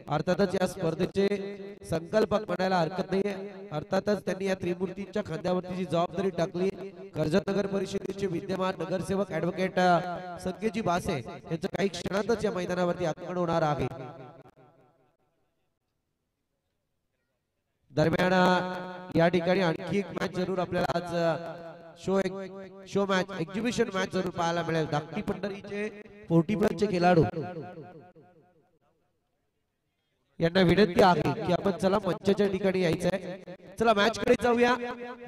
अर्थातच या स्पर्धेचे संकल्पक म्हणायला हरकत नाहीये. अर्थातच त्यांनी या त्रिमूर्तींच्या खांद्यावरती जी जबाबदारी टाकली. कर्जत नगर परिषदेचे विद्यमान नगरसेवक ऍडव्होकेट संकेतजी बासे यांचं काही क्षणातच या मैदानावरती आगमन होणार आहे. दरम्यान या ठिकाणी आणखी एक मॅच जरूर आपल्याला आज शो मॅच एक्झिबिशन मॅच जरूर पाहायला मिळेल. धाकटी पंढरीचे 40+ खेळाडू यांना विनंती आहे की आपण चला मंचाच्या ठिकाणी यायचं आहे. चला मॅच कडे जाऊया.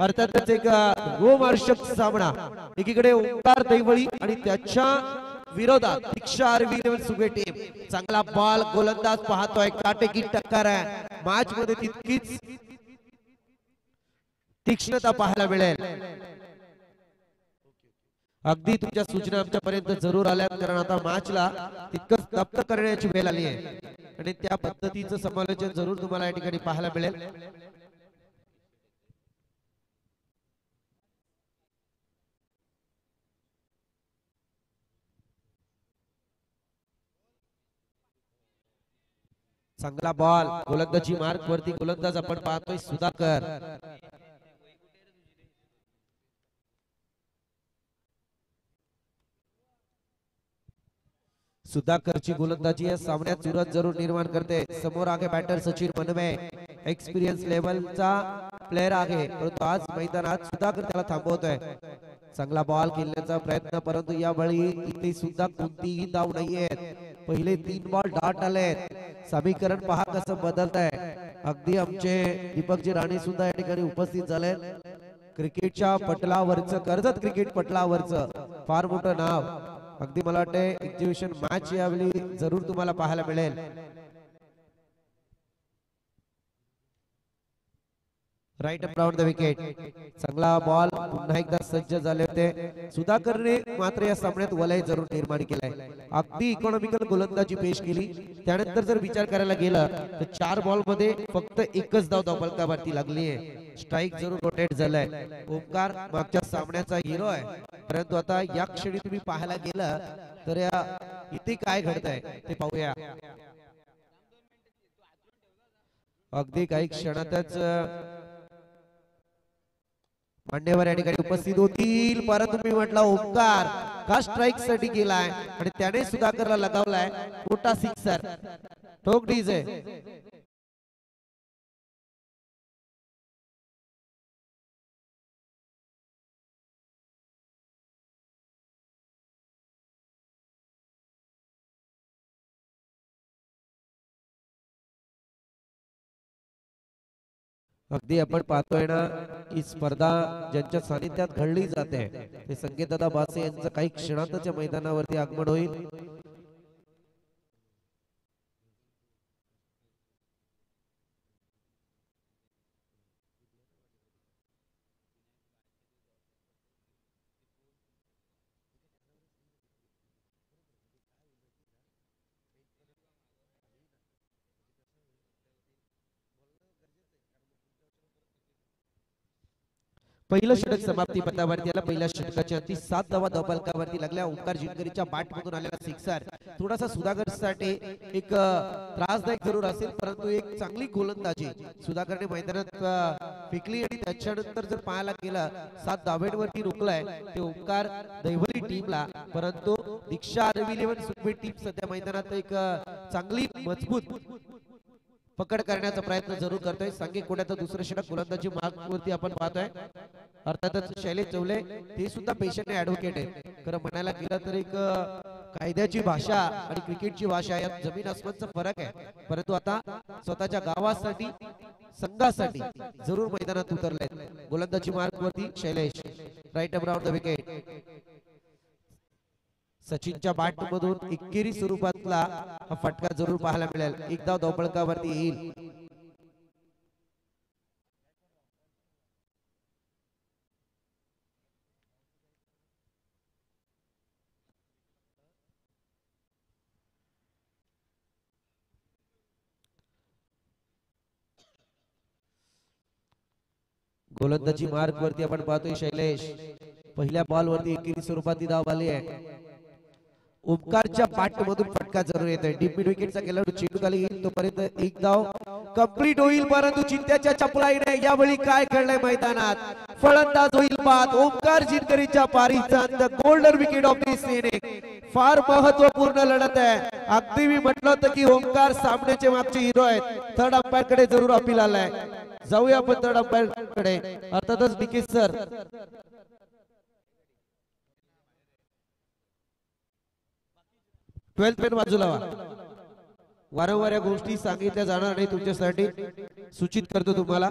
अर्थातच एक रोमहर्षक सामना. एकीकडे ओंकार दैवळी आणि त्याच्या विरोधात दीक्षा आर्वी लेवल सुगे टीम. चांगला बॉल गोलंदाज पाहतोय. काटेकी टक्कर आहे. मॅच मध्ये तितकीच तीक्ष्णता पाहायला मिळेल. अगदी तुमच्या सूचना आमच्यापर्यंत जरूर आल्या कारण आता मॅचला तितकंच तप्त करण्याची वेळ आली आहे आणि त्या पद्धतीचं समालोचन जरूर तुम्हाला या ठिकाणी पाहायला मिळेल. चांगला बॉल गोलंदाजी मार्क वरती गोलंदाज आपण पाहतोय सुधाकर. सुधाकरची गोलंदाजी या सामन्यात चुरत जरूर निर्माण करते. समोर आहे बॅटर सचिन मनवे. एक्सपिरियन्स लेवलचा प्लेयर आहे परंतु आज मैदानात सुधाकर त्याला थांबवतोय. चांगला बॉल खेळण्याचा प्रयत्न परंतु यावेळी इथे सुद्धा कोणतीही धाव नाहीये. पहिले 3 बॉल डॉट आलेत. समीकरण पहा कसं बदलत आहे. अगदी आमचे दीपकजी राणे सुद्धा या ठिकाणी उपस्थित झाले. क्रिकेटच्या पटलावरचं कर्जत क्रिकेट पटलावरचं फार मोठं नाव. अगदी मला वाटते एक्झिबिशन मॅच यावेळी जरूर तुम्हाला पाहायला मिळेल. Right around the wicket. चांगला बॉल पुन्हा एकदा सज्ज झाले होते. सुधाकरने मात्र या सामन्यात वलय जरूर निर्माण केलाय. अगदी इकॉनॉमिकल गोलंदाजी पेश केली. त्यानंतर जर विचार करायला गेला तर 4 बॉल मध्ये फक्त एकच धाव धावफलकावरती लागली आहे. स्ट्राईक जरूर रोटेट झालाय. ओंकार मागच्या सामन्याचा हिरो आहे परंतु आता या क्षणी तुम्ही पाहायला गेला तर या इथे काय घडतंय ते पाहूया. अगदी काही क्षणातच मान्यवर या ठिकाणी उपस्थित होतील. परंतु मी म्हटलं ओंकार का स्ट्राईक साठी गेलाय आणि त्याने सुधाकरला लगावलाय मोठा सिक्सर. ठोक डीजे. अगदी आपण पाहतोय ना की स्पर्धा ज्यांच्या सानिध्यात घडली जाते ते संकेतदादा बासे यांचं काही क्षणातच मैदानावरती आगमन होईल. पहिलं षटक समाप्ती पथावरती आला. पहिल्या षटकाच्या अंती 7 धावा धावफलकावरती लागल्या. ओंकार जिंकरीच्या बॅट मधून आलेला सिक्सर थोडासा सुधाकर साठी एक त्रासदायक जरूर असेल परंतु एक चांगली गोलंदाजी सुधाकरने मैदानात फेकली आणि त्याच्यानंतर जर पाहायला गेला 7 धाव्यांवरती रोखलाय ते ओंकार दैवली टीमला. परंतु दीक्षा आर्वी लेवल सुखबे टीम सध्या मैदानात एक चांगली मजबूत पकड करण्याचा प्रयत्न जरूर करतोय. सांघिक कोड्याचं दुसरं षटक गोलंदाजी मार्कवरती आपण पाहतोय. अर्थातच शैलेश चौले ते सुद्धा पेशंट ऍडव्होकेट आहे. खरं म्हणायला गेलं तर एक कायद्याची भाषा आणि क्रिकेटची भाषा यात जमीन आसमानचा फरक आहे. परंतु आता स्वतःच्या गावासाठी संघासाठी जरूर मैदानात उतरले. गोलंदाजी मार्कवरती Shailesh. Right around the wicket. सचिनच्या बॅट मधून एकेरी स्वरूपातला हा फटका जरूर पाहायला मिळेल. एक धाव धावफलकावरती येईल. गोलंदाजी मार्क वरती आपण पाहतोय शैलेश. पहिल्या बॉल वरती एकेरी स्वरूपात धाव आली आहे. ओंकारच्या बॅट मधून फटका जरूर येतोय. डीप मिड विकेटचा खेळाडू चेंडू खाली तोपर्यंत एक धाव कंप्लीट होईल, परंतु चिंत्याच्या चपलाईने यावेळी काय खेळलंय मैदानात फलंदाज होईल बाद ओंकार जिनकरीच्या पारीचा golden wicket of this inning. फार महत्वपूर्ण लढत आहे. अगदी मी म्हटलं होतं की ओंकार सामन्याचे मागचे हिरो आहेत. थर्ड अंपायर कडे जरूर अपील आलाय. जाऊया आपण थर्ड अंपायर कडे. अर्थातच डिके सर 12th पेन बाजूला वारंवार या गोष्टी सांगितल्या जाणार नाही तुमच्यासाठी सूचित करतो तुम्हाला,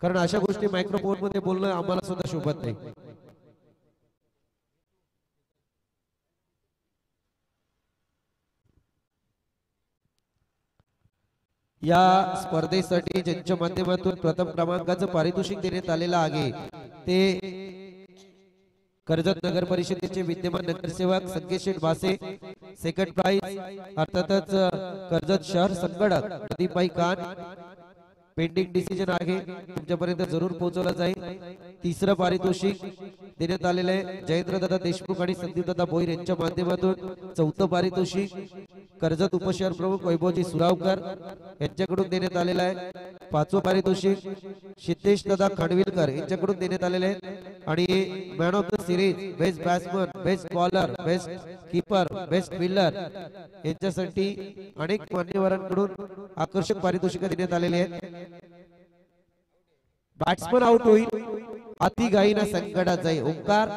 कारण अशा गोष्टी मायक्रोफोन मध्ये बोलणं आम्हाला सुद्धा शोभत नाही. या स्पर्धेसाठी ज्यांच्या माध्यमातून प्रथम क्रमांकाचं पारितोषिक देण्यात आलेलं आहे ते कर्जत नगर परिषदेचे विद्यमान नगरसेवक संकेत भासे. सेकंड प्राइज अर्थातच कर्जत शहर संगणक प्रदीपभाई खान. पेंडिंग डिसिजन आहे तुमच्यापर्यंत जरूर पोहोचवला जाईल. तिसरं पारितोषिक देण्यात आलेलं आहे जयेंद्रदादा देशमुख आणि संदीपदादा भोईर यांच्या माध्यमातून. चौथं पारितोषिक कर्जत उपशहर प्रमुख वैभवजी सुरावकर यांच्याकडून देण्यात आलेलं आहे. पाचवं पारितोषिक सिद्धेश दादा खांडविलकर यांच्याकडून देण्यात आलेले आहे. आणि man of the series, best batsman, best bowler, best keeper, best fielder यांच्यासाठी अनेक मान्यवरांकडून आकर्षक पारितोषिक देण्यात आलेले आहेत. बॅट्समन आउट होईल अति घाईना संकटात जाईल. ओंकार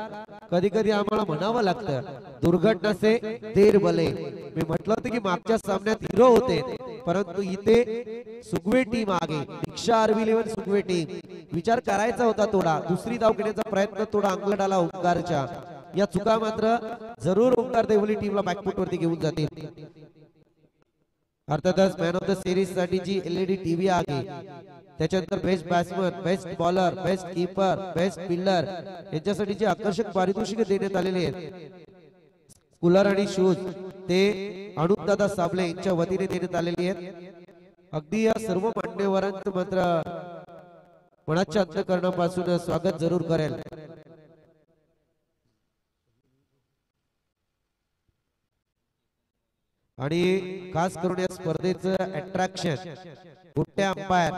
कधी कधी आम्हाला म्हणावं लागतं दुर्घटना से देर भले. मी म्हटलं होतं की मागच्या सामन्यात हिरो होते, परंतु इथे सुगवे टीम आगे. दीक्षा आर्मी 11 सुगवे टीम. विचार करायचा होता थोडा, दुसरी धाव घेण्याचा प्रयत्न थोडा अंगलट आला ओंकारच्या. या चुका मात्र जरूर ओंकार देवली टीमला बॅकफुट वरती घेऊन जातील. अर्थातच मॅन ऑफ द सिरीज साठी जी एलईडी टीव्ही आहे, त्याच्यानंतर best batsman, best bowler, best keeper, best fielder यांच्यासाठी जे आकर्षक पारितोषिक देण्यात आलेले आहेत कूलर आणि शूज ते अनुपदादा साबले यांच्या वतीने देण्यात आलेली आहेत. अगदी या सर्व मान्यवरांचं मात्र मनाच्या अंतःकरणापासून स्वागत जरूर करेल. आणि खास करून या स्पर्धेचं अट्रॅक्शन मोठे अंपायर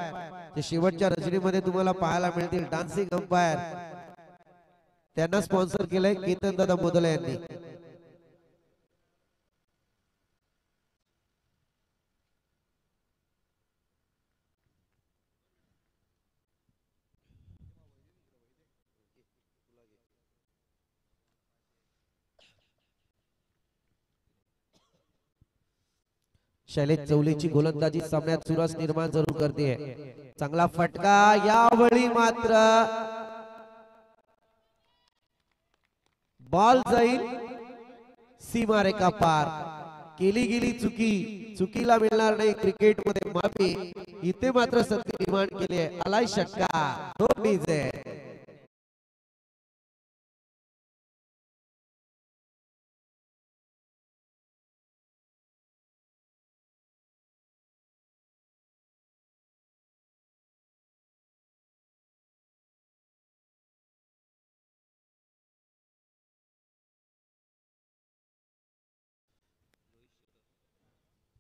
जे शेवटच्या रजनीमध्ये तुम्हाला पाहायला मिळतील, डान्सिंग अंपायर, त्यांना स्पॉन्सर केलंय केतन दादा मोदले यांनी. शैलेश चौलेची गोलंदाजी सामन्यात सुरस निर्माण जरूर करते. चांगला फटका यावेळी मात्र बॉल जाईल सीमारेखा पार. केली गेली चुकी, चुकीला मिळणार नाही क्रिकेट मध्ये माफी. इथे मात्र संधी निर्माण केली आहे. आलाय षटकार, दोन डीजे.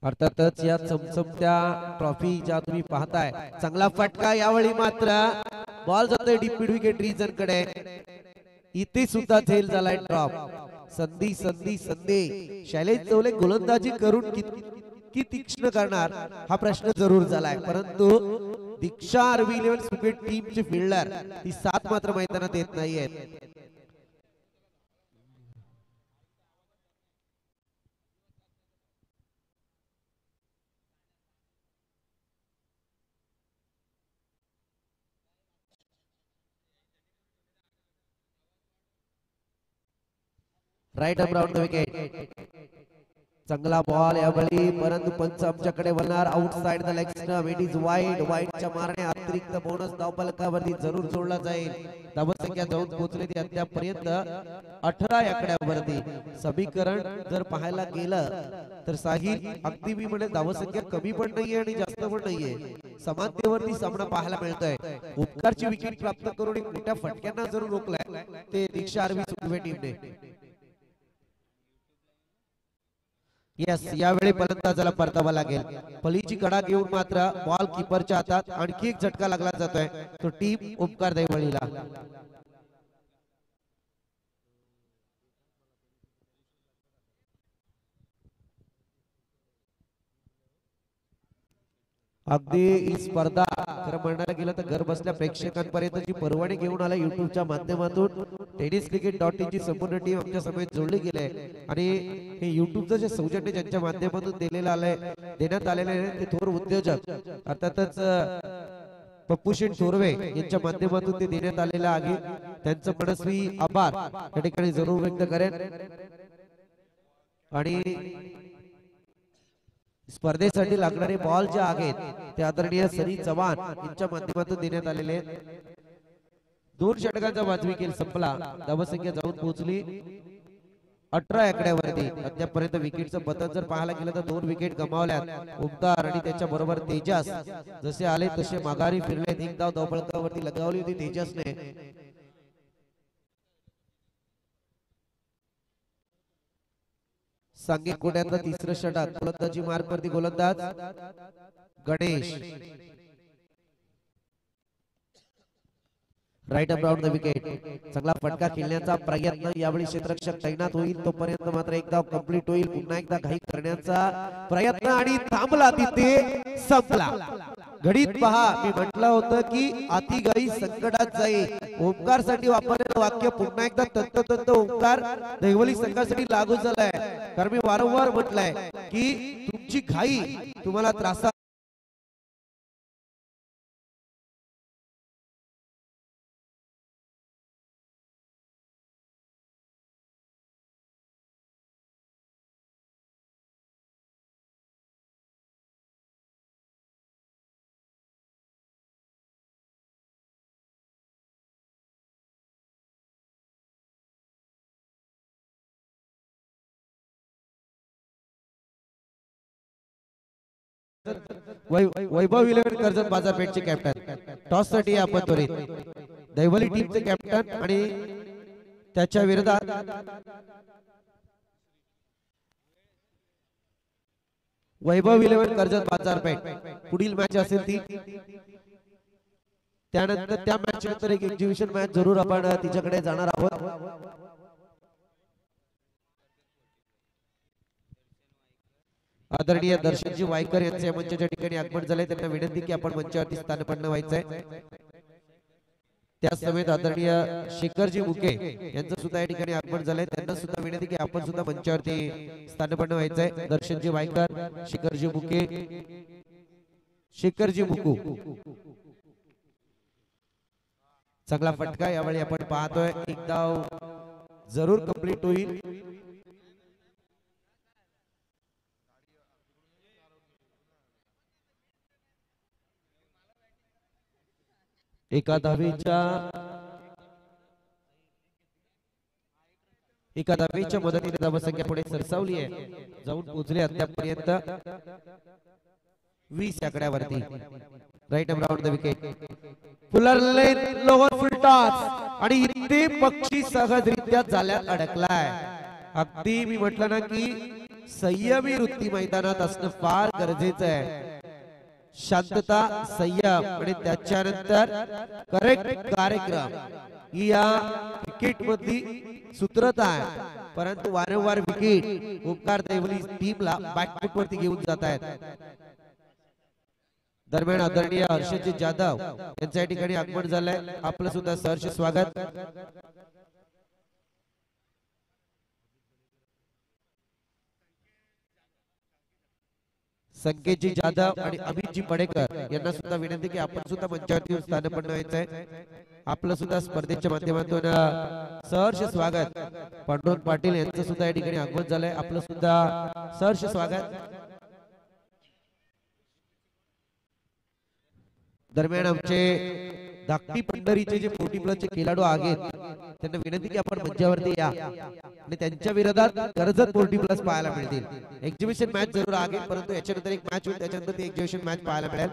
अर्थातच या चमचमत्या ट्रॉफी ज्या तुम्ही पाहताय, चांगला फटका यावेळी मात्र बॉल जातोय डीप मिड विकेट रीजन कडे. इथे सुद्धा झेल झालाय ड्रॉप. संधी संधी संधी. शैलेश चौले गोलंदाजी करून किती तीक्ष्ण करणार हा प्रश्न जरूर झालाय, परंतु दीक्षा आर्मी 11 सुकेट टीमचे फिल्डर ती साथ मात्र मैदानात येत नाहीयेत. राइट अप राउंड द विकेट. चांगला बॉल यावेळी, परंतु पंच आमच्याकडे वळणार. Outside the leg stump. It is wide. वाईडच्या मारणे अतिरिक्त बोनस धावफलकावरती जरूर जोडला जाईल. धावसंख्या जाऊन पोहोचलेली अद्यापर्यंत 18 आकड्यावरती. समीकरण जर पाहायला गेलं तर साहिल अगदी मी म्हणेल धावसंख्या कमी पण नाहीये आणि जास्त पण नाहीये, समानतेवरती सामना पाहायला मिळतोय. उपकारची विकेट प्राप्त करून एक मोठ्या फटक्यांना जरूर रोखलाय ते दीक्षा आर्मी सुकवे टीमने. यस, यावेळी फलंदाजाला परतावा लागेल. फलीची कडा घेऊन मात्र बॉल कीपरच्या हातात आणखी एक झटका लागला जातोय तो टीम ओमकार दैवळीला. अगदी ही स्पर्धा खरं म्हणायला गेलं तर घर बसल्या प्रेक्षकांपर्यंत जी पर्वणी घेऊन आला युट्यूबच्या माध्यमातून tenniscricket.in ची संपूर्ण टीम आमच्या समेत जोडली गेली आहे. आणि हे युट्यूबचं जे सौजन्य ज्यांच्या माध्यमातून देण्यात आलेले आहे ते थोर उद्योजक अर्थातच पप्पूशेठ थोरवे यांच्या माध्यमातून ते देण्यात आलेलं आहे. त्यांचं मनस्वी आभार या ठिकाणी जरूर व्यक्त करेन. आणि स्पर्धेसाठी लागणारे बॉल जे आहेत ते आदरणीय सनी चव्हाण यांच्या माध्यमातून देण्यात आलेले आहेत. 2 षटकांचा वाजवी खेळ संपला. धावसंख्या जाऊन पोहोचली 18 आकड्यावरती. अद्यापर्यंत विकेटचं पतन जर पाहायला गेलं तर 2 विकेट गमावल्यात. ओमकार आणि त्याच्या बरोबर तेजस जसे आले तसे माघारी फिरलेत. एक धाव धावफलकावरती लगावली होती तेजसने. सांघिक कोट्यातलं तिसरं षटक. गोलंदाजी मार्कवरती गोलंदाज Ganesh. Right up round the wicket. चांगला फटका खेळण्याचा प्रयत्न यावेळी क्षेत्ररक्षक तैनात होईल तोपर्यंत मात्र एक धाव कंप्लीट होईल. पुन्हा एकदा घाई करण्याचा प्रयत्न आणि थांबला तिथे संपला. घडीत पहा, मी म्हटलं होतं की अतिघाई संकटात जाईल. ओमकार साठी वापरलेलं वाक्य पुन्हा एकदा तंतोतंत ओमकार दैवली संघासाठी लागू झालंय. कारण मी वारंवार म्हटलंय की तुमची घाई तुम्हाला त्रास. वैभव 11 कर्जत बाजारपेठचे कॅप्टन. टॉस साठी आपण त्वरित दैवली टीमचे कॅप्टन आणि त्याच्या विरोधात वैभव 11 कर्जत बाजारपेठ. पुढील मॅच असेल ती. त्यानंतर त्या मॅच नंतर एक एक्झिबिशन मॅच जरूर आपण तिच्याकडे जाणार आहोत. आदरणीय दर्शनजी वायकर यांचे मंचाच्या ठिकाणी आगमन झाले. त्यांना विनंती की आपण मंचावरती स्थानपन्न व्हायचंय. त्या समेत आदरणीय शेखरजी मुके यांचं सुद्धा या ठिकाणी आगमन झालंय. त्यांना सुद्धा विनंती की आपण सुद्धा मंचावरती स्थानपन्न व्हायचंय. दर्शनजी वायकर, शेखरजी मुके, शेखरजी मुकू. चांगला फटका यावेळी आपण पाहतोय. एक धाव जरूर कंप्लीट होईल. एका धावेच्या मदतीने धावसंख्या पुढे सरसावली आहे. जाऊन पोहोचले अद्यापर्यंत 20 आकड्यावरती. Right around the wicket. Fuller length lower full toss आणि इथे पक्षी सहजरित्या जाळ्यात अडकलाय. अगदी मी म्हटलं ना की संयमी वृत्ती मैदानात असणं फार गरजेचं आहे. शांतता, संयम आणि त्याच्यानंतर करेक्ट कार्यक्रम ही या क्रिकेट मधली सूत्रता आहे. परंतु वारंवार विकेट ओमकार दैवली टीमला बॅकफुट वरती घेऊन जात आहेत. दरम्यान आदरणीय हर्षजी जाधव यांच्या ठिकाणी आगमन झालंय. आपलं सुद्धा सहर्ष स्वागत. संकेतजी जाधव आणि अभितजी पडेकर यांना सुद्धा विनंती की आपण सुद्धा मंचावरती स्थानपन्न व्हायचंय. आपलं सुद्धा स्पर्धेच्या माध्यमातून सहर्ष स्वागत. पांडुरंग पाटील यांचं सुद्धा या ठिकाणी आगमन झालंय. आपलं सुद्धा सहर्ष स्वागत. दरम्यान आमचे धाकटी पंढरीचे जे 40+ खेळाडू आहेत त्यांना विनंती की आपण मंचावरती या आणि त्यांच्या विरोधात कर्जत 40+ पाहायला मिळतील. एक्झिबिशन मॅच जरूर आहे परंतु याच्यानंतर एक मॅच होईल. त्याच्यानंतर ती एक्झिबिशन मॅच पाहायला मिळेल.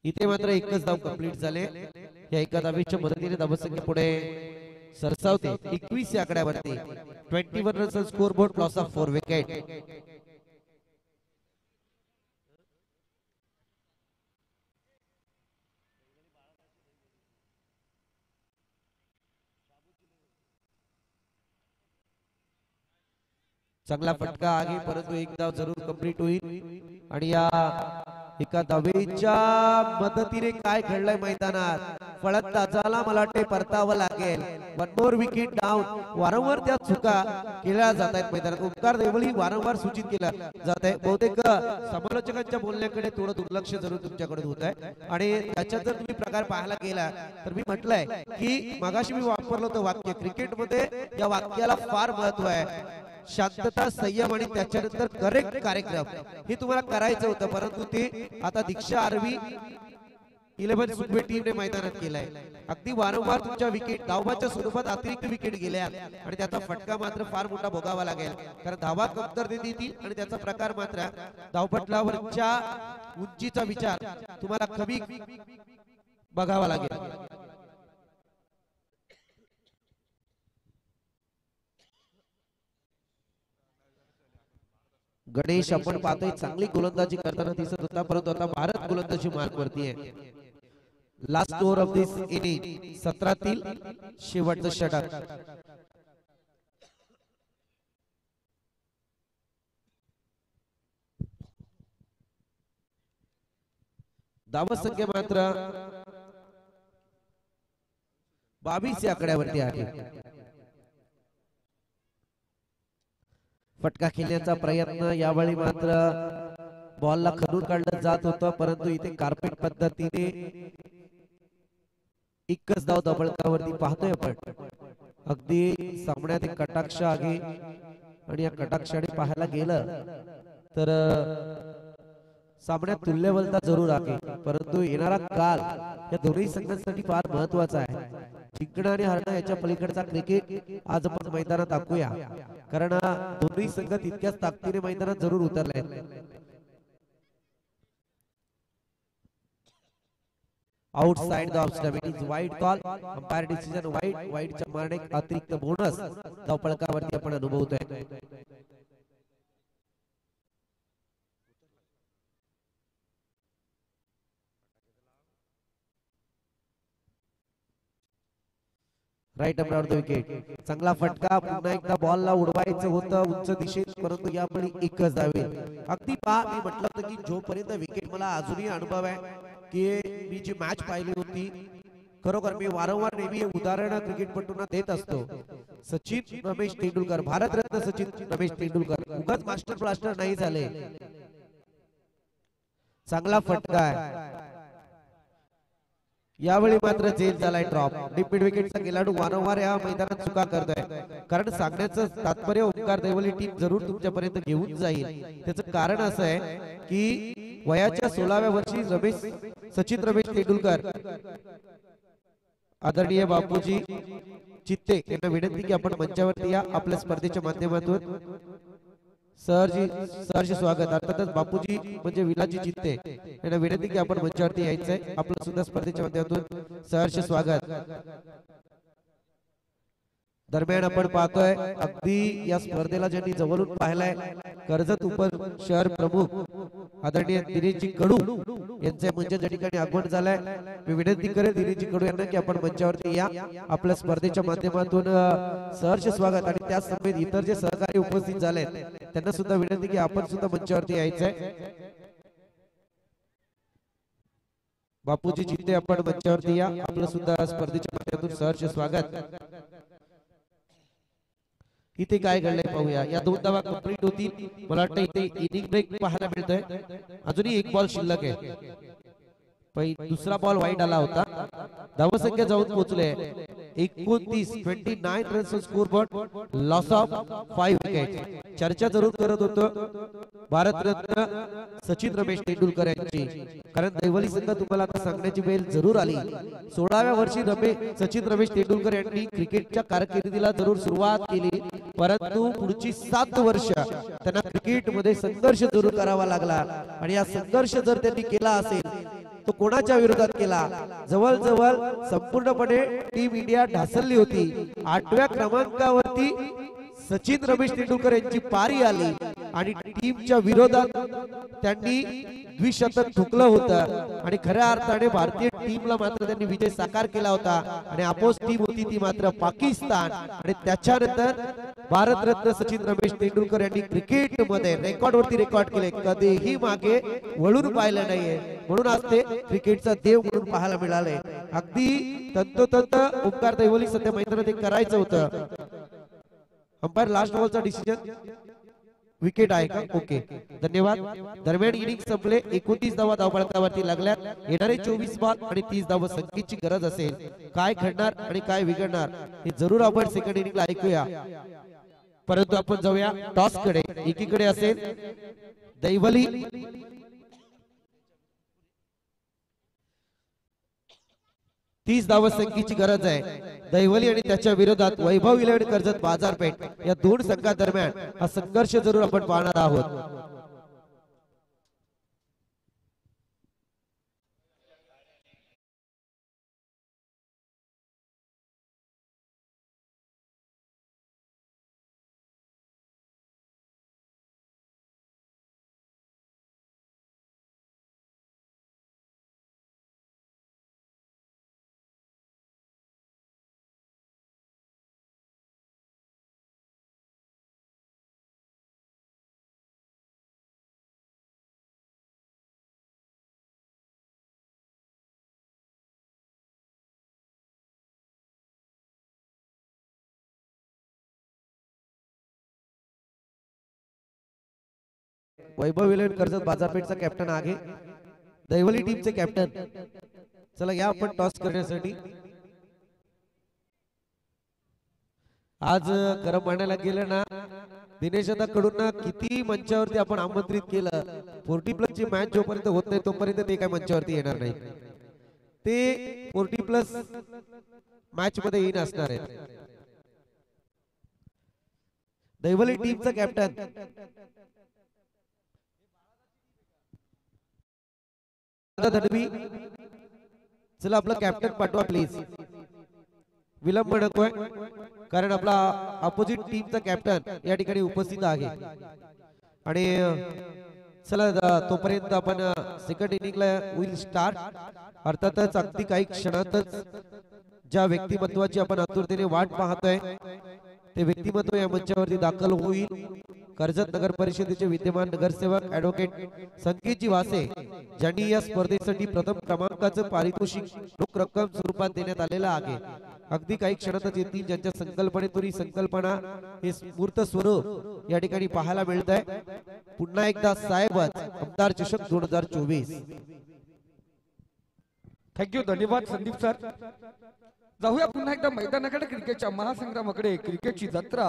इथे मात्र एकच धाव कंप्लीट झाले. या एका धावेच्या मदतीने धावसंख्या पुढे सरसावते 21 आकड्यावरती. 21 runs on scoreboard, loss of 4 wicket. चांगला फटका आहे परंतु एक धाव जरूर कंप्लीट होईल आणि या एका धावेच्या मदतीने काय घडलंय मैदानात फलंदाजाला मला वाटते परतावं लागेल. One more wicket down. वारंवार त्या चुका केल्या जात आहेत मैदानात. ओंकार देवळी वारंवार सूचित केलं जात आहे. बहुतेक समालोचकांच्या बोलण्याकडे थोडं दुर्लक्ष जरूर तुमच्याकडे होत आहे आणि त्याच्यात जर तुम्ही प्रकार पाहायला गेला तर मी म्हटलंय की मगाशी मी वापरलं होतं वाक्य, क्रिकेटमध्ये या वाक्याला फार महत्व आहे. शांतता, संयम आणि त्याच्यानंतर करेक्ट कार्यक्रम हे तुम्हाला करायचं होतं परंतु ते आता दीक्षा आर्वी 11 सुपे टीमने मैदानात केलाय. अगदी वारंवार तुमच्या विकेट धावाच्या स्वरूपात अतिरिक्त विकेट गेल्या आणि त्याचा फटका मात्र फार मोठा भोगावा लागेल कारण धावा कमतरते देतील आणि त्याचा प्रकार मात्र धावपटलावरच्या उंचीचा विचार तुम्हाला कमी बघावा लागेल. गणेश आपण पाहतोय चांगली गोलंदाजी करताना दिसत होता परंतु आता भारत गोलंदाजी मार्क वरती आहे. Last over of this inning 17तील शेवटचं षटक. धावसंख्या मात्र 22 या आकड्यावरती आहे. फटका खेळण्याचा प्रयत्न यावेळी मात्र बॉलला खणून काढलं जात होतं परंतु इथे कार्पेट पद्धतीने एकच धाव दबळकावरती पाहतोय आपण. अगदी सामन्यात एक कटाक्ष आहे आणि या कटाक्षाने पाहायला गेलं तर सामन्यात तुल्यबलता जरूर आहे परंतु येणारा काल या दोन्ही संघांसाठी फार महत्वाचा आहे. जिंकणं आणि हरणं याच्या पलीकडचा क्रिकेट आज आपण मैदानात दाखवूया कारण दोन्ही संघ तितक्याच ताकदीने मैदानात जरूर उतरले. Outside the off stump, it is wide call. Umpire decision wide. वाईडच्या मारणे अतिरिक्त बोनस धावपळकावरती आपण अनुभवतोय. Right up the wicket. चांगला फटका. पुन्हा एकदा बॉलला उडवायचं होतं उंच दिशेत परंतु यावेळी एकच धावे. अगदी पहा मी म्हटलं होतं की जोपर्यंत विकेट मला अजूनही अनुभव आहे की मी जी मॅच पाहिली होती खरोखर मी वारंवार नेहमी उदाहरण क्रिकेटपटूंना देत असतो. सचिन रमेश तेंडुलकर, भारतरत्न सचिन रमेश तेंडुलकर उगाच मास्टर ब्लास्टर नाही झाले. चांगला फटका आहे. यावेळी मात्र जेल झालाय ड्रॉप. डिपिड विकेटचा खेळाडू वारंवार या मैदानात चुका करतोय कारण सांगण्याचं तात्पर्य ओंकार देवली टीम जरूर तुमच्यापर्यंत घेऊन जाईल. त्याचं कारण असं आहे की वयाच्या 16व्या वर्षी सचिन रमेश तेंडुलकर आदरणीय बापूजी चित्ते यांना विनंती की आपण मंचावरती या. आपल्या स्पर्धेच्या माध्यमातून सहर्ष स्वागत. अर्थातच बापूजी म्हणजे विलाजी चित्ते यांना विनंती की आपण मंचावरती यायचंय. आपलं सुद्धा स्पर्धेच्या माध्यमातून सहर्ष स्वागत. दरम्यान आपण पाहतोय अगदी या स्पर्धेला ज्यांनी जवळून पाहिलाय कर्जत उप शहर प्रमुख आदरणीय दिनेशजी कडू यांचे मंचाच्या ठिकाणी आगमन झालंय. मी विनंती करेन दिनेशजी कडू यांना की आपण मंचावरती या. आपल्या स्पर्धेच्या माध्यमातून सहर्ष स्वागत आणि त्याच समेत इतर जे सहकारी उपस्थित झालेत त्यांना सुद्धा विनंती की आपण सुद्धा मंचावरती यायचंय. बापूजी चित्ते आपण मंचावरती या. आपलं सुद्धा स्पर्धेच्या माध्यमातून सहर्ष स्वागत. इथे काय घडलंय पाहूया. या 2 धावा कंप्लीट होतील. मला वाटतं इथे इनिंग ब्रेक पाहायला मिळतोय. अजूनही एक बॉल शिल्लक आहे. दुसरा बॉल वाईड आला होता. धावसंख्या जाऊन पोहोचले 29 runs scoreboard, loss of 5 wicket. चर्चा जरूर करत होतो भारतरत्न सचिन रमेश तेंडुलकर यांची कारण दैवली संघ तुम्हाला आता सांगण्याची वेळ जरूर आली. 16व्या वर्षी सचिन रमेश तेंडुलकर यांनी क्रिकेटच्या कारकिर्दीला जरूर सुरुवात केली परंतु पुढची 7 वर्ष त्यांना क्रिकेटमध्ये संघर्ष जरूर करावा लागला आणि या संघर्ष जर त्यांनी केला असेल तो कोणाच्या विरोधात केला. जवळजवळ संपूर्णपणे टीम इंडिया ढासळली होती. 8व्या क्रमांकावरती सचिन रमेश तेंडुलकर यांची पारी आली आणि टीमच्या विरोधात त्यांनी द्विशतक ठोकलं होतं आणि खऱ्या अर्थाने भारतीय टीमला मात्र त्यांनी विजय साकार केला होता आणि अपोज टीम होती ती मात्र पाकिस्तान आणि त्याच्यानंतर भारतरत्न सचिन रमेश तेंडुलकर यांनी क्रिकेट मध्ये रेकॉर्डवरती रेकॉर्ड केले, कधीही मागे वळून पाहिलं नाहीये, म्हणून आज ते क्रिकेटचा देव म्हणून पाहायला मिळाले. अगदी तंतोतंत ओंकार दैवली सध्या मैदानात करायचं होतं. अंपायर लास्ट बॉलचा डिसिजन विकेट आहे का? ओके, धन्यवाद. दरम्यान इनिंग संपले, 29 धावा धावफलकावरती लागल्यात. येणारे 24 बॉल आणि 30 धावा संख्येची गरज असेल. काय घडणार आणि काय बिघडणार हे जरूर आपण सेकंड इनिंगला ऐकूया, परंतु आपण जाऊया टॉस कडे. एकीकडे असेल दैवली 30 धावा संख्येची गरज आहे. दैवली आणि त्याच्या विरोधात वैभव 11 कर्जत बाजारपेठ या दोन संघादरम्यान हा संघर्ष जरूर आपण पाहणार आहोत. वैभव 11 कर्जत बाजारपेठचा कॅप्टन आहे, दैवली टीमचे कॅप्टन. चला या आपण टॉस करण्यासाठी. आज खरं म्हणायला गेलं ना, दिनेश कडून किती मंचावरती आपण आमंत्रित केलं, 40+ ची मॅच जोपर्यंत होत नाही तोपर्यंत ते काय मंचावरती येणार नाही. ते 40+ मॅच मध्ये येईन असणार आहे. दैवली टीमचा कॅप्टन चला आपला कॅप्टन पाठवा प्लीज. विलंब नकोय, कारण आपला अपोजिट टीमचा कॅप्टन या ठिकाणी उपस्थित आहे. आणि चला तोपर्यंत आपण सेकंड इनिंगला होईल स्टार्ट. अर्थातच अगदी काही क्षणातच ज्या व्यक्तिमत्वाची आपण आतुरतेने वाट पाहतोय ते व्यक्तिमत्व या मंचावरती दाखल होईल. कर्जत नगर परिषदेचे विद्यमान नगरसेवक ऍडव्होकेट संकेतजी वासे, ज्यांनी या स्पर्धेसाठी प्रथम क्रमांकाचं पारितोषिक रोख रक्कम स्वरूपात देण्यात आलेला आहे. अगदी काही क्षणातच येतील, ज्यांच्या संकल्पनेतून ही संकल्पना हे स्फूर्त स्वरूप या ठिकाणी पाहायला मिळत आहे. पुन्हा एकदा साहेबच आमदार चषक 2024. थँक्यू, धन्यवाद संदीप सर. जाऊया पुन्हा एकदा मैदानाकडे, क्रिकेटच्या महासंग्रामाकडे. क्रिकेटची जत्रा,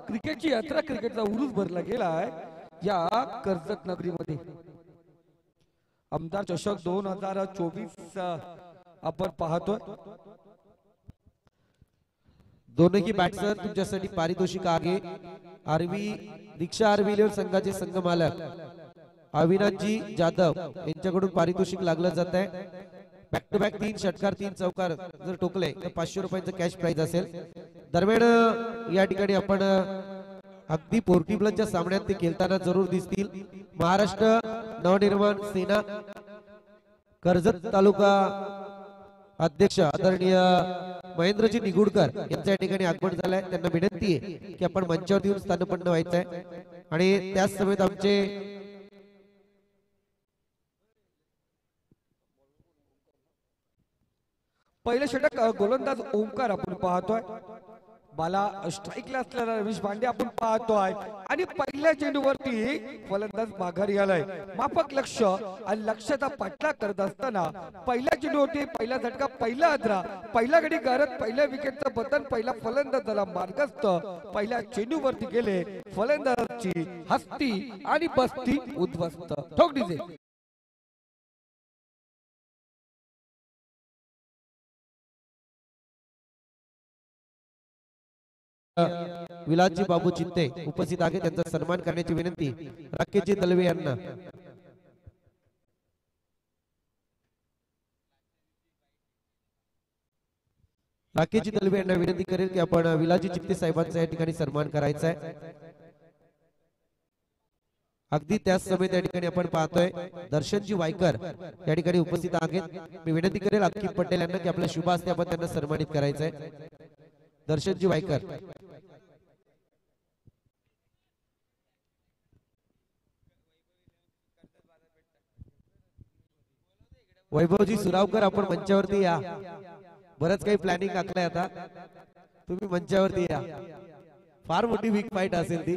क्रिकेटची यात्रा, क्रिकेटचा उरूस भरला गेलाय या कर्जत नगरीमध्ये. आमदार चषक 2024 आपण पाहतोय. दोनही बॅट्समन तुमच्यासाठी पारितोषिक आहे. आरवी दीक्षा आरवी संघाचे संघ मालक अविनाशजी जाधव यांच्याकडून पारितोषिक लागलं जात आहे. बॅक टू बॅक 3 षटकार 3 चौकार जर टोकले तर 500 रुपयांचं कॅश प्राइज असेल. दरम्यान या ठिकाणी आपण अगदी 40+ सामन्यात ते खेळताना जरूर दिसतील. महाराष्ट्र नवनिर्माण सेना कर्जत तालुका अध्यक्ष आदरणीय महेंद्रजी निगुडकर यांच्या या ठिकाणी आगमन झालंय. त्यांना विनंती आहे की आपण मंचावर येऊन स्थानपन्न व्हायचंय. आणि त्याच समेत आमचे पहिलं षटक गोलंदाज ओंकार आपण पाहतोय. बाला स्ट्राईकला असलेला रमेश पांडे आपण पाहतोय. आणि पहिल्या चेंडूवरती फलंदाज माघारी आलाय. माफक लक्ष आणि लक्षाचा पाठलाग करत असताना पहिल्या चेंडूवरती पहिला झटका, पहिला आदरा, पहिला गडी गारत, पहिल्या विकेटचं पतन, पहिला फलंदाजाला मार्गस्थ पहिल्या चेंडूवरती गेले. फलंदाजाची हस्ती आणि बस्ती उद्ध्वस्त. ठोक डीजे. विलासजी बाबू चित्ते उपस्थित आहे, त्यांचा सन्मान करण्याची विनंती राकेशजी दलवे यांना. राकेशजी दलवे यांना विनंती करेल की आपण विलाजी चित्ते साहेबांचा या ठिकाणी सन्मान करायचा आहे। अगदी त्याच समय त्या ठिकाणी आपण पाहतोय दर्शनजी वायकर या ठिकाणी उपस्थित आहेत। मी विनंती करेल अक्की पटेल यांना की आपल्या शुभ हस्ते आपण त्यांना सन्मानित करायचं आहे। दर्शनजी वायकर वैभवजी सुरावकर आपण मंचावरती या। बरंच काही प्लॅनिंग आखलंय आता, तुम्ही मंचावरती या। फार मोठी बिग फाईट असेल ती।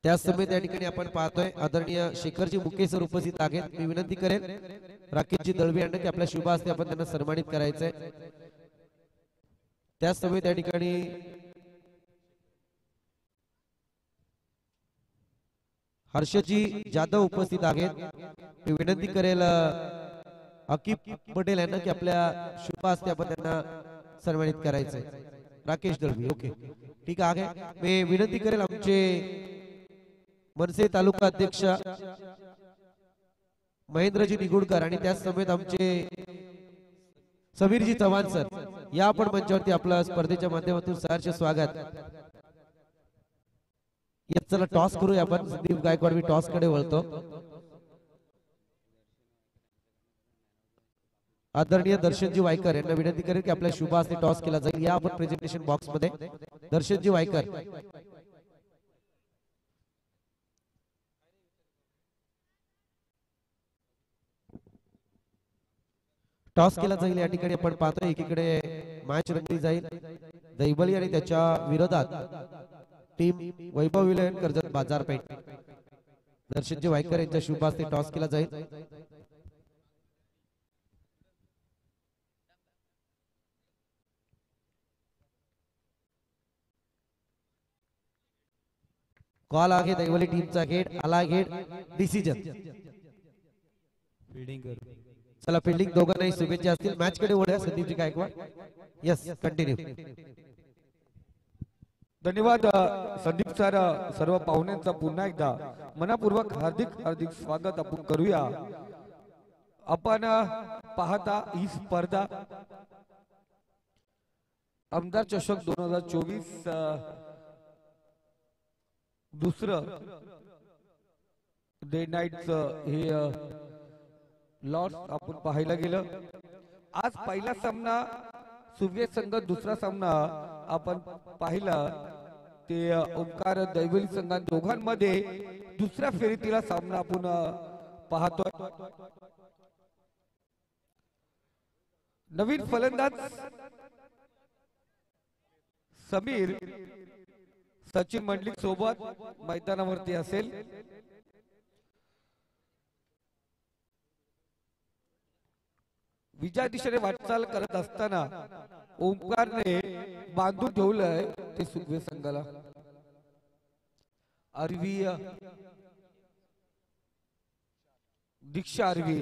त्याच समय त्या ठिकाणी आपण पाहतोय आदरणीय शेखरजी मुके सर उपस्थित आहेत। मी विनंती करेन राकेशजी दळवी यांना की आपल्या शुभ हस्ते आपण त्यांना सन्मानित करायचंय। त्याच समय त्या ठिकाणी हर्षजी जाधव उपस्थित आहेत। मी विनंती करेल अकीब पटेल यांना की आपल्या शुभ हस्ते आपण त्यांना सन्मानित करायचंय। राकेश दळवी ओके ठीक आहे। मी विनंती करेल आमचे मनसे तालुका अध्यक्ष महेंद्रजी निगुडकर आणि त्याच समेत आमचे समीरजी चव्हाण सर या आपण मंचावरती आपल्या स्पर्धेच्या माध्यमातून सहर्ष स्वागत। चला टॉस करूया आपण। संदीप गायकवाड मी टॉस कडे वळतो। आदरणीय दर्शनजी वायकर यांना विनंती करेल की आपल्या शुभ हस्ते टॉस केला जाईल। या आपण प्रेझेंटेशन बॉक्स मध्ये दर्शनजी वायकर टॉस केला जाईल। या ठिकाणी आपण पाहतोय एकीकडे मॅच रंगली जाईल दैबली आणि त्याच्या विरोधात टीम वैभव विलयन कर्जत बाजारपेठ। दर्शनजी वायकर यांच्या शुभ हस्ते टॉस केला जाईल। कॉल आहे दैवली टीमचा हेड आला हेड डिसिजन फील्डिंग करू। चला फील्डिंग दोघांनाही शुभेच्छा असतील। मॅच कडे वळूया संदीपजी गायकवाड। Yes continue. धन्यवाद संदीप सर। सर्व पाहुण्यांचा पुन्हा एकदा मनापूर्वक हार्दिक हार्दिक स्वागत आपण करूया। आपण पाहता ही स्पर्धा आमदार चषक 2024 दुसरं डे नाईट हे लॉर्ड्स आपण पाहायला गेलं। आज पहिला सामना सोवियत संघ, दुसरा सामना आपण पाहिला ते ओंकार दैवली संघ दोघांमध्ये दुसऱ्या फेरीतीला सामना आपण पाहतोय। नवीन फलंदाज समीर सचिन मंडलिक सोबत मैदानावरती असेल। विजय दिशेने वाटचाल करत असताना ओंकारने बांधून ठेवलंय ते सुखवे संघाला। आरवी दीक्षा आरवी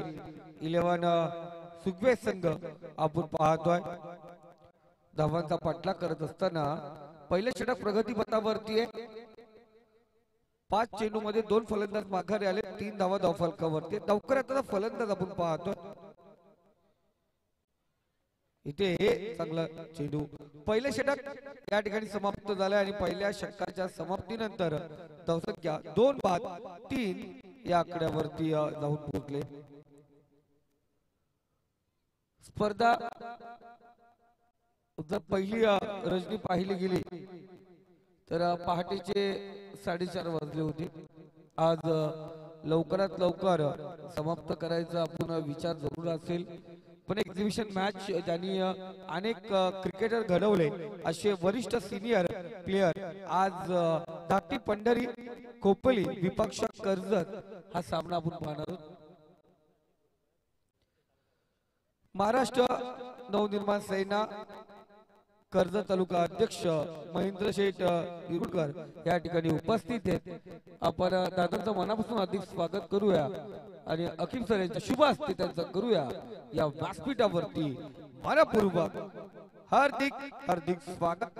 11 सुखवे संघ आपण पाहतोय। धावांचा पाठलाग करत असताना पहिले षटक प्रगती पथावरती आहे। 5 चेंडू मध्ये 2 फलंदाज माघारी आले, 3 धावा धावफलकावरती। लवकरात फलंदाज आपण पाहतोय इथे चांगला चेंडू। पहिले षटक या ठिकाणी समाप्त झाले आणि पहिल्या षटकाच्या समाप्तीनंतर धावसंख्या 2-3 या आकड्यावरती जाऊन पोहोचले। स्पर्धा जर पहिली रजनी पाहिली गेली तर पहाटेचे 4:30 वाजले होते। आज लवकरात लवकर समाप्त करायचा आपण विचार जरूर असेल, पण एक्झिबिशन मॅच ज्यांनी अनेक क्रिकेटर घडवले असे वरिष्ठ सिनियर प्लेयर आज धाकटी पंढरी खोपली विपक्ष कर्जत हा सामना आपण पाहणार आहोत। महाराष्ट्र नवनिर्माण सेना कर्जत तालुका अध्यक्ष महेंद्र शेठ निगुडकर या ठिकाणी उपस्थित आहेत। आपण दादांचं मनापासून अधिक स्वागत करूया आणि अखिल सर यांच्या शुभ हस्ते त्यांचं करूया। या व्यासपीठावरती मनपूर्वक हार्दिक हार्दिक स्वागत।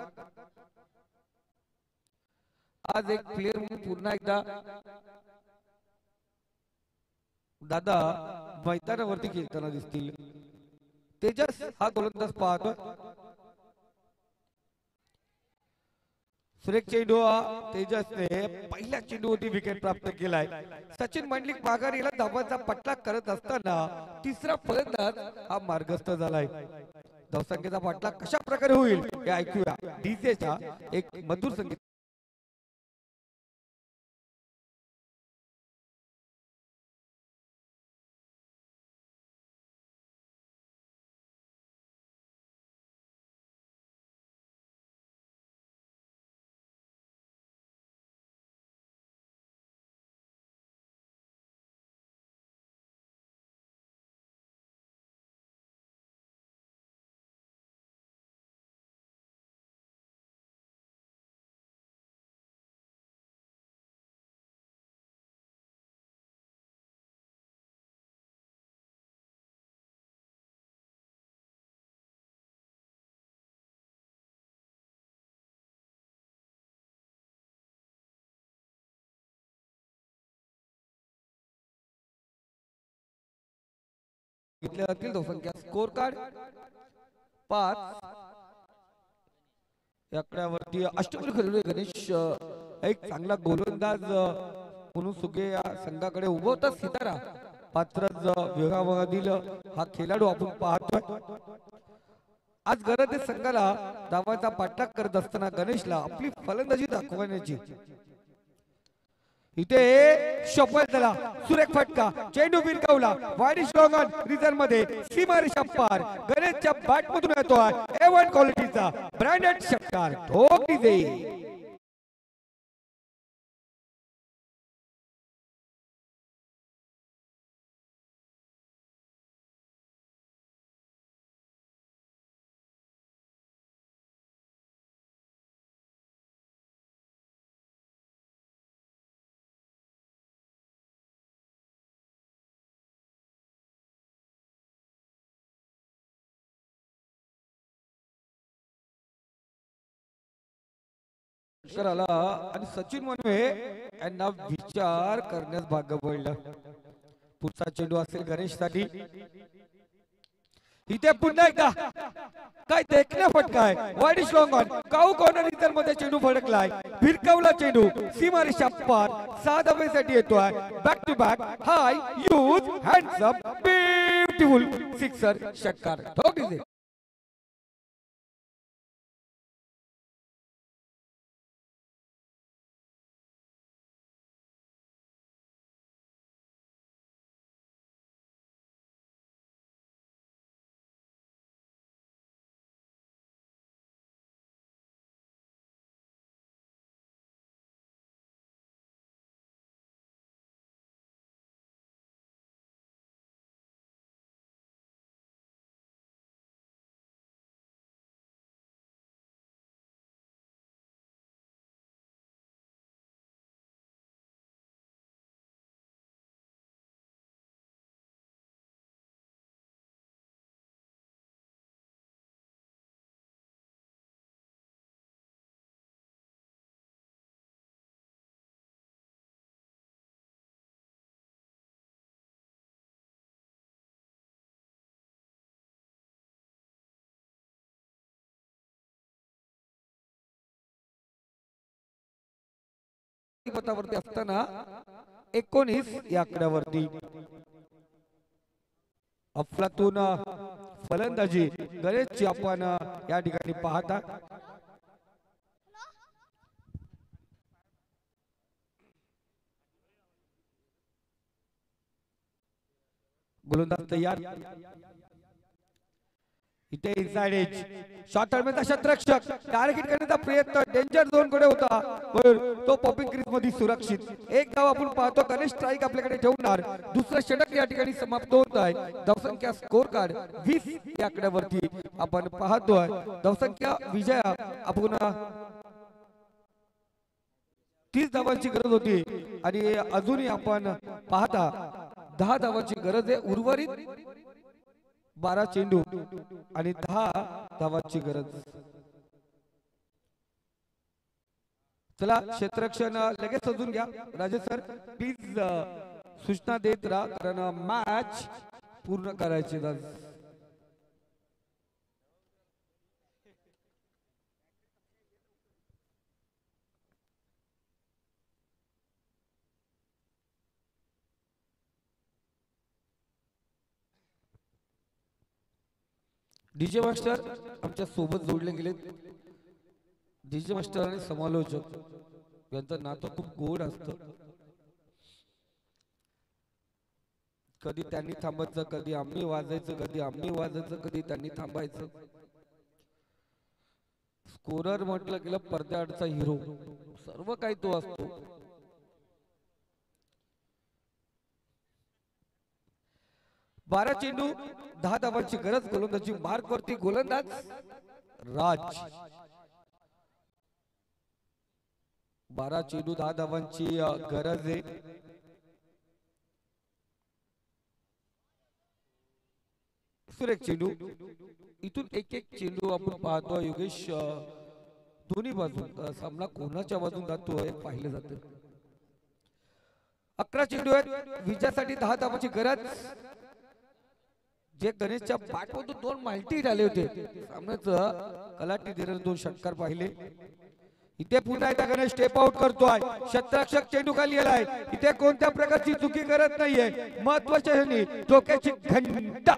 आज एक प्लेयर म्हणून पुन्हा एकदा दादा मैदानावरती खेळताना दिसतील. तेजस हा गोलंदाज पाहतोय. सुरेख चेंडू तेजसने पहिल्या चेंडूवरती विकेट प्राप्त केलाय. सचिन मंडलिक माघारीला धावांचा पट्टा करत असताना तिसरा फलंदाज हा मार्गस्थ झालाय. धावसंख्येचा पट्टा कशा प्रकारे होईल हे ऐकूया डीजेच्या एक मधुर संगीत. घेतले जातील. धावसंख्या स्कोर कार्ड 5 या आकड्यावरती अष्टपैलू खेळाडू गणेश एक चांगला गोलंदाज म्हणून सुगे या संघाकडे उभवता सितारा पात्रज विभागामधील हा खेळाडू आपण पाहतोय. आज गरज आहे संघाला धावांचा पाठलाग करत असताना गणेशला आपली फलंदाजी दाखवण्याची. इथे शपल झाला सुरेख फटका चेंडू भिरकावला वाईड स्ट्रॉंगन रिझन मध्ये सीमारेषा पार गणेशच्या बॅट मधून येतोय A1 क्वालिटीचा ब्रँडेड षटकार ठोक डीजे. आला आणि सचिन मनवे यांना विचार करण्यास भाग पडलं. पुढचा चेंडू असेल गणेशसाठी. इथे पुन्हा एकदा काय देखण्या फटकाय wide strong on cow corner region मध्ये चेंडू फडकलाय. भिरकावला चेंडू सीमारेषा पार 6 धावेसाठी येतोय. Back to back huge hands up beautiful sixer षटकार ठोक डीजे. पतावरती असताना 19 या आकड्यावरती अफलातून फलंदाजी गणेशची आपण या ठिकाणी पाहता. गोलंदाज तयार. इथे इनसाइड एज शॉट टर्मिनचा शतरक्षक टार्गेट करण्याचा प्रयत्न डेंजर झोन कडे होता तो पॉपिंग क्रीज मध्ये सुरक्षित. एक धाव आपण पाहतो गणेश स्ट्राईक आपल्याकडे ठेवणार. दुसरं षटक या ठिकाणी समाप्त होत आहे. धावसंख्या स्कोर कार्ड 20 या आकड्यावरती आपण पाहतोय. धावसंख्या विजया आपण 30 धावांची गरज होती आणि अजूनही आपण पाहता 10 धावांची गरज आहे. उर्वरित 12 चेंडू आणि 10 धावांची गरज. चला क्षेत्ररक्षण लगेच सजून घ्या राजेश सर प्लीज. सूचना देत राहा, कारण मॅच पूर्ण करायची आज. डीजे मास्टर आमच्या सोबत जोडले गेलेत. डीजे मास्टर आणि समालोचक यांचं नातं खूप गोड असतं. कधी त्यांनी थांबायचं, कधी आम्ही वाजायचं, कधी आम्ही वाजायचं, कधी त्यांनी थांबायचं. स्कोरर म्हटलं गेलं पडद्याआडचा हिरो, सर्व काही तो असतो. बारा चेंडू 10 धावांची गरज, गोलंदाजी मार्क वरती गोलंदाज राज. 12 चेंडू 10 धावांची गरज आहे. सुरेख चेंडू, इथून एक एक चेंडू आपण पाहतो योगेश. दोन्ही बाजू सामना कोणाच्या बाजून जातोय पाहिलं जातं. 11 चेंडू आहेत, विजयासाठी 10 धावांची गरज. जे गणेशच्या बॅटमधून 2 माल्टी झाले होते, सामन्याचं कलाटी देणारे 2 षटकार पाहिले. इथे पुन्हा एकदा गणेश स्टेप आउट करतोय. क्षेत्ररक्षक चेंडू खाली आलाय. इथे कोणत्या प्रकारची चुकी करत नाहीये. महत्वाच्या ह्यानी डोक्याची घंटा.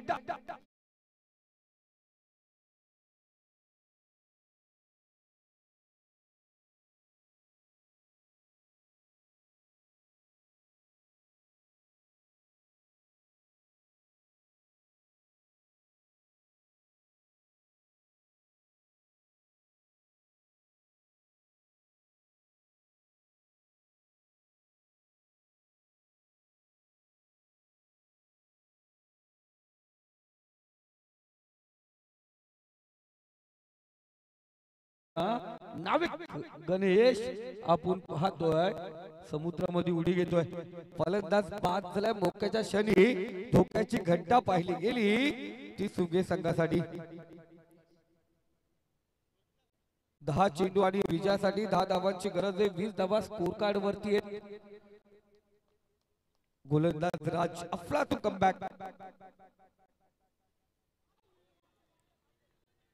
नाविक गणेश आपण पाहतोय समुद्रामध्ये उडी घेतोय. फलंदाज बाद झालाय. मोक्याच्या क्षणी धोक्याची घंटा पाहिली गेली ती सुगे संघासाठी. 10 चेंडू आणि विजयासाठी 10 धावांची गरज आहे. 20 धावा स्कोर कार्ड वरती आहेत. गोलंदाज राज अफलातून कमबॅक.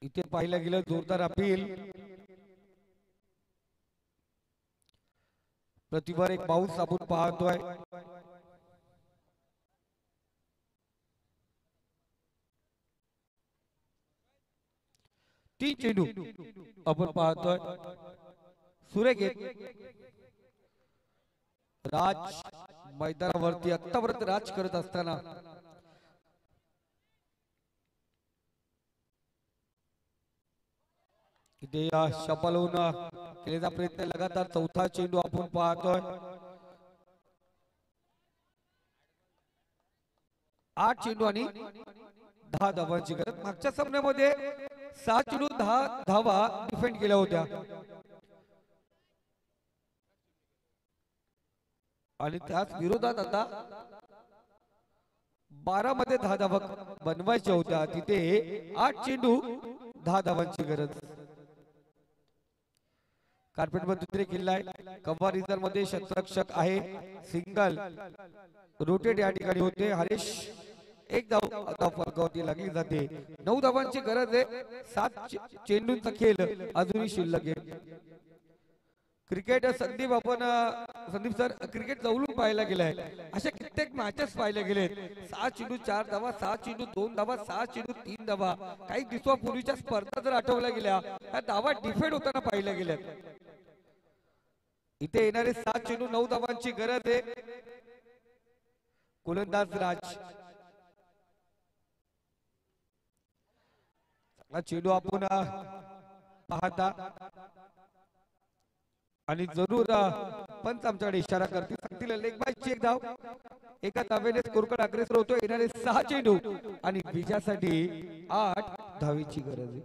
इथे पाहिलं गेलं जोरदार अपील. प्रतिभार एक बाउन्स आपण पाहतोय. तीन चेंडू आपण पाहतोय. सुरेख राज मैदानावरती आतापर्यंत राज करत असताना इथे शपालून केलेला प्रयत्न. लगातार 4था चेंडू आपण पाहतोय. 8 चेंडू आणि 10 धावांची गरज. मागच्या सामन्यामध्ये 6 चेंडू 10 धावा डिफेंड केल्या होत्या आणि त्याच विरोधात आता 12 मध्ये 10 धावा बनवायच्या होत्या. तिथे 8 चेंडू 10 धावांची गरज. कार्पेट मध्ये किल्ला आहे. कव्वा रिझर्व मध्ये क्षेत्ररक्षक आहे. सिंगल रोटेट या ठिकाणी होते. हरीश एक धाव फलकावरती लागली जाते. 9 धावांची गरज आहे. 7 चेंडूंचा खेळ अजूनही शिल्लक आहे. क्रिकेट संदीप सर क्रिकेट जवळून पाहायला गेलाय. अशा कित्येक मॅचेस पाहिले गेलेत. 6 चेंडू 4 धावा, 6 चेंडू 2 धावा, 6 चेंडू 3 धावा. काही दिवसापूर्वीच्या स्पर्धा जर आठवल्या गेल्या त्या धावा डिफेंड होताना पाहिल्या गेल्यात. इथे येणारे 7 चेंडू 9 धावांची गरज आहे. गोलंदाज राज. चेंडू आपण पाहता आणि जरूर पंच आमच्याकडे इशारा करतील, सांगतील लेग बायची एक धाव. एका धावेने स्कोरकडे अग्रेसर होतो. येणारे 6 चेंडू आणि विजयासाठी 8 धावेची गरज आहे.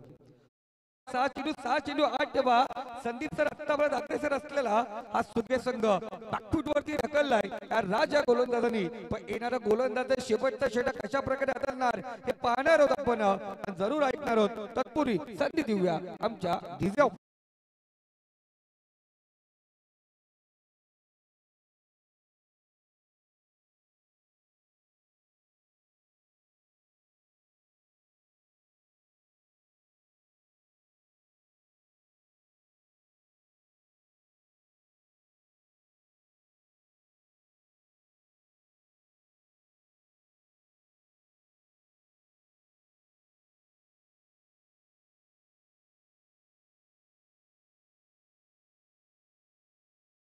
6 चेंडू 8 धावा. संदीप सर आतापर्यंत अग्रेसर असलेला हा सुगे संघ बॅकफूट वरती ढकललाय या राजा गोलंदाजांनी. पण येणारा गोलंदाज शेवटचा षटक कशा प्रकारे हाताळणार हे पाहणार आहोत आपण, जरूर ऐकणार आहोत. तत्पूर्वी संधी देऊया आमच्या डीजे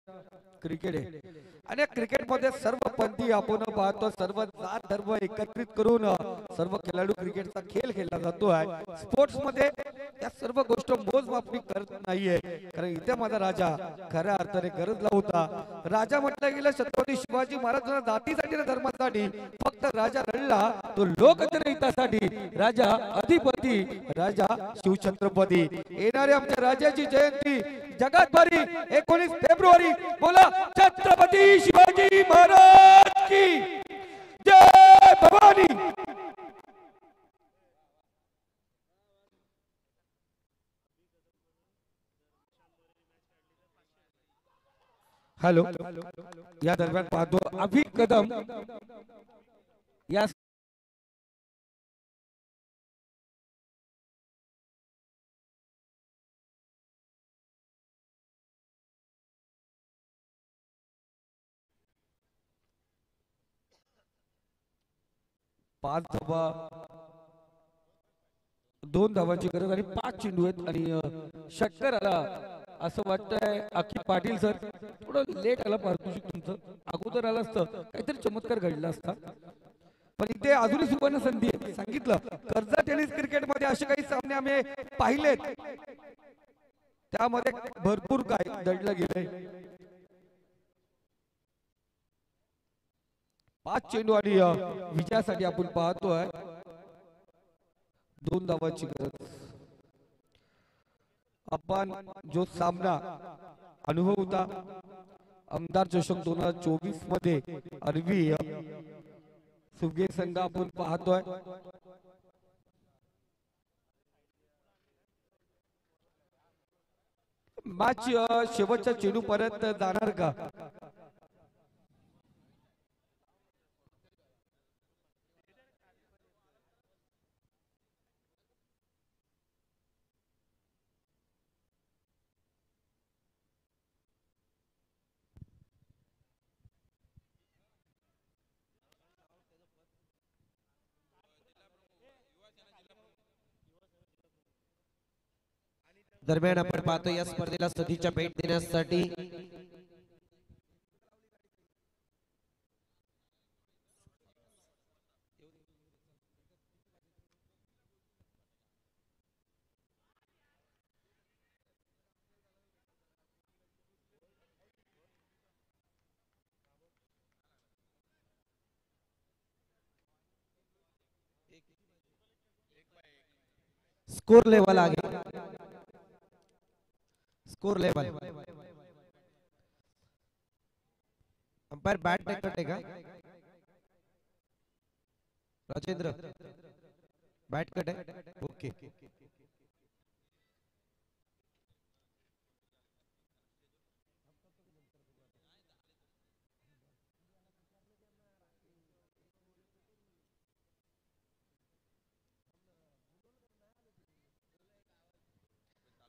क्रिकेट आहे आणि या क्रिकेटमध्ये सर्व पंथी आपण पाहतो, सर्व जात धर्म एकत्रित करून सर्व खेळाडू क्रिकेटचा खेळ खेळला जातो आहे. स्पोर्ट्स मध्ये या सर्व गोष्ट मोजमापणी करत नाहीये, कारण इथे माझा राजा खऱ्या अर्थाने गरजला होता. राजा म्हटलं गेलं छत्रपती शिवाजी महाराजांना जातीसाठी आणि धर्मासाठी, फक्त राजा रडला तो लोकहितासाठी. राजा अधिपती, राजा शिवछत्रपती. येणारे आमच्या राजाची जयंती जगात भरी 19 फेब्रुवारी. बोला छत्रपती शिवाजी महाराज की जय भवानी. हॅलो, या दरम्यान पाहतो अभि कदम या पाच धावा, 2 धावांची गरज आणि 5 चेंडू आहेत आणि षटकार आला असं वाटतंय. अखिल पाटील सर थोडं लेट आला पारितोषिक तुमचं, अगोदर आलं असतं काहीतरी चमत्कार घडला असता. पण इथे अजूनही सुवर्ण संधी आहे. सांगितलं कर्जत टेनिस क्रिकेट मध्ये असे काही सामने आम्ही पाहिलेत, त्यामध्ये भरपूर काय दडलं गेलंय. 5 चेंडू आणि विजयासाठी आपण पाहतोय 2 धावांची गरज. आपण जो सामना अनुभव होता आमदार चषक 2024 मध्ये अरवी सुगे संघ आपण पाहतोय. मॅच शेवटच्या चेंडू पर्यंत जाणार का? दरम्यान आपण पाहतो या स्पर्धेला सदीच्या भेट देण्यासाठी स्कोर लेवल आगे, स्कोर लेवल. अंपायर बैट नहीं कटेगा. राजेंद्र बैट कटे. ओके.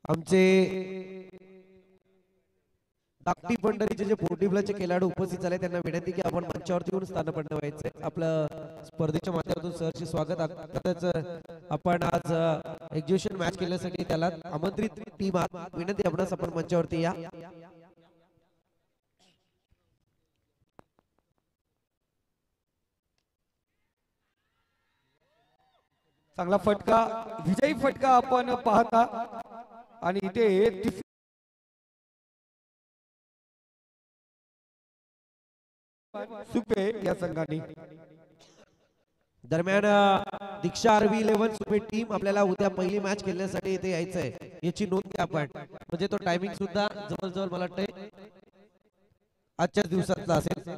आमचे धाकटी पंढरीचे जे पोर्टिबलचे खेळाडू उपस्थित झाले त्यांना विनंती की आपण मंचावरती येऊन स्थानपन्न व्हायचे. आपलं स्पर्धेच्या माध्यमातून सरचे स्वागत. आपण आज एक्झिबिशन मॅच केल्यासाठी त्याला आमंत्रित टीम विनंती आपणास आपण मंचावरती या. चांगला फटका, विजयी फटका आपण पाहता आणि इथे सुपे या संघाने. दरम्यान दीक्षा आरवी 11 सुपे टीम आपल्याला उद्या पहिली मॅच खेळण्यासाठी इथे यायचं आहे याची नोंद घ्या आपण. म्हणजे तो टायमिंग सुद्धा जवळजवळ मला वाटतंय आजच्याच दिवसातला असेल.